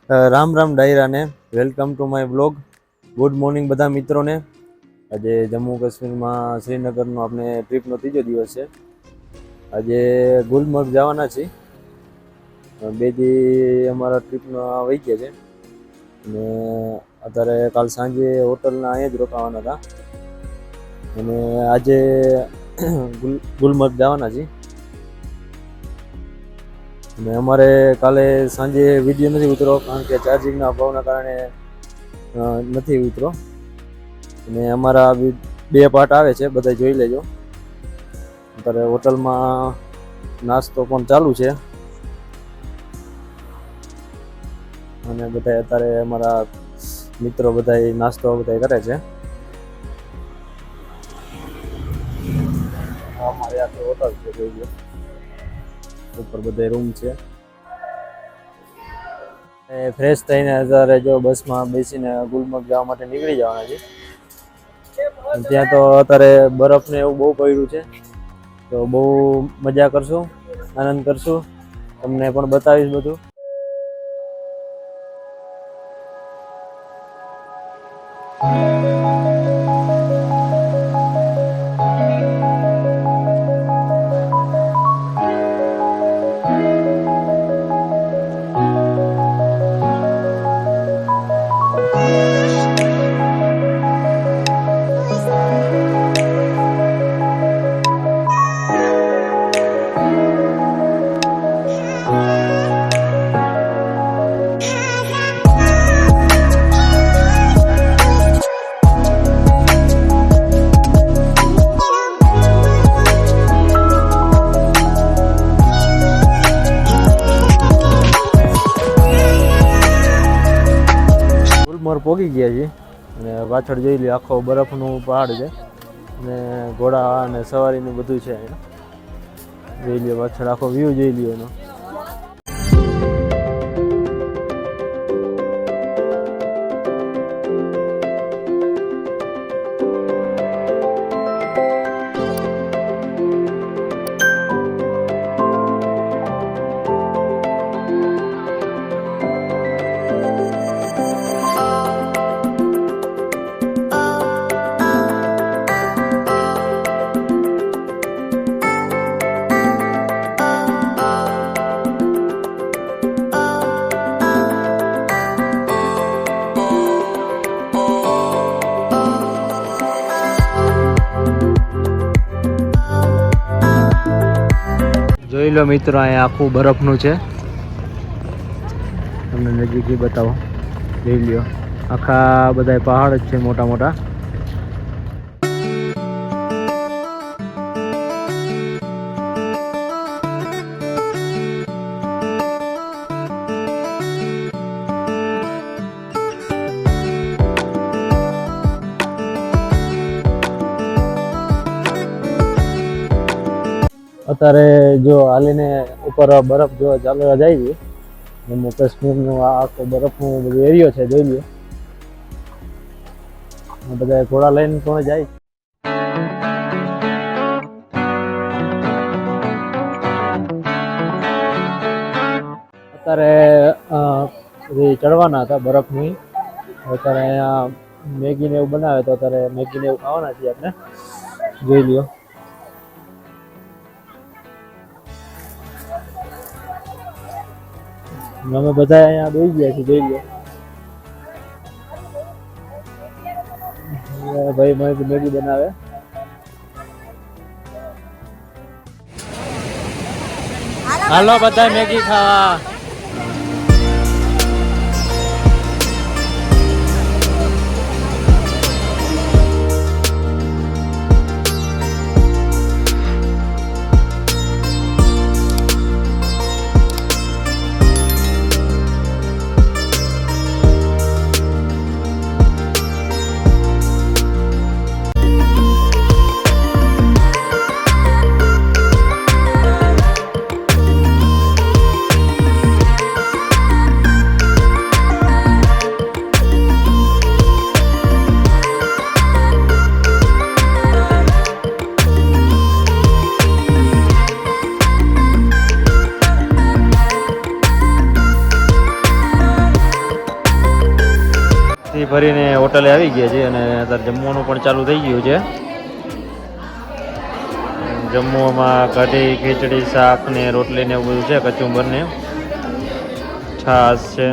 રામ રામ ડાયરાને welcome to my blog. Good morning બધા મિત્રોને. આજે જમ્મુ કાશ્મીરમાં શ્રીનગરનો આપણે ટ્રીપનો ત્રીજો દિવસ છે. આજે ગુલમર્ગ જવાના છીએ. બે દી અમારા ટ્રીપના વહી ગયા છે અને અત્યારે કાલ સાંજે હોટલના અહીંયા જ રોકાવાના હતા અને આજે ગુલમર્ગ જવાના છીએ. અને અમારે કાલે સાંજે વિડીયો નથી ઉતરો કારણ કે ચાર્જિંગના અભાવના કારણે નથી ઉતરો. અને અમારા બે પાર્ટ આવે છે, બધા જોઈ લેજો. અત્યારે હોટલમાં નાસ્તો પણ ચાલુ છે અને બધા અત્યારે અમારા મિત્રો બધા નાસ્તો બધા કરે છે. અમારે આ તો હોટલ છે, જોઈ લો. ઉપર બધા રૂમ છે. ફ્રેશ થઈને અત્યારે જો બસમાં બેસીને ગુલમર્ગ જવા માટે નીકળી જવાના છે. ત્યાં તો અત્યારે બરફ ને એવું બહુ પડ્યું છે, તો બહુ મજા કરશું, આનંદ કરશું. તમને પણ બતાવીશ બધું. ગુલમર્ગ પહોંચી ગયા છે અને પાછળ જોઈ લો આખો બરફનું પહાડ છે અને ઘોડા અને સવારીનું બધું છે. જોઈ લો પાછળ આખો વ્યૂ જોઈ લો એનો. જોઈ લો મિત્રો, અહીંયા આખું બરફનું છે. તમને નજીકથી બતાવો. જોઈ લો આખા બધા પહાડ જ છે મોટા મોટા. અત્યારે જો હાલીને ઉપર બરફ જો ચાલવા જાય છે. જમ્મુ કાશ્મીરનો આ આખો બરફનો બધો એરિયો છે, જોઈ લો. બધા ઘોડા લઈને પણ જાય. અત્યારે ચડવાના હતા બરફની. અત્યારે અહીંયા મેગીને એવું બનાવે તો અત્યારે મેગીને એવું ખાવાના છીએ આપણે. જોઈ લો. અમે બધા અહીંયા બેસી ગયા છીએ, જોઈ લો. ભાઈ મેગી બનાવે. હાલો બધા મેગી ખાવા. ફરીને હોટલે આવી ગયા છે અને અત્યારે જમવાનું પણ ચાલુ થઈ ગયું છે. જમવામાં કઢી, ખીચડી, શાક ને રોટલી ને એવું બધું છે, કચુંબર ને છાશ છે.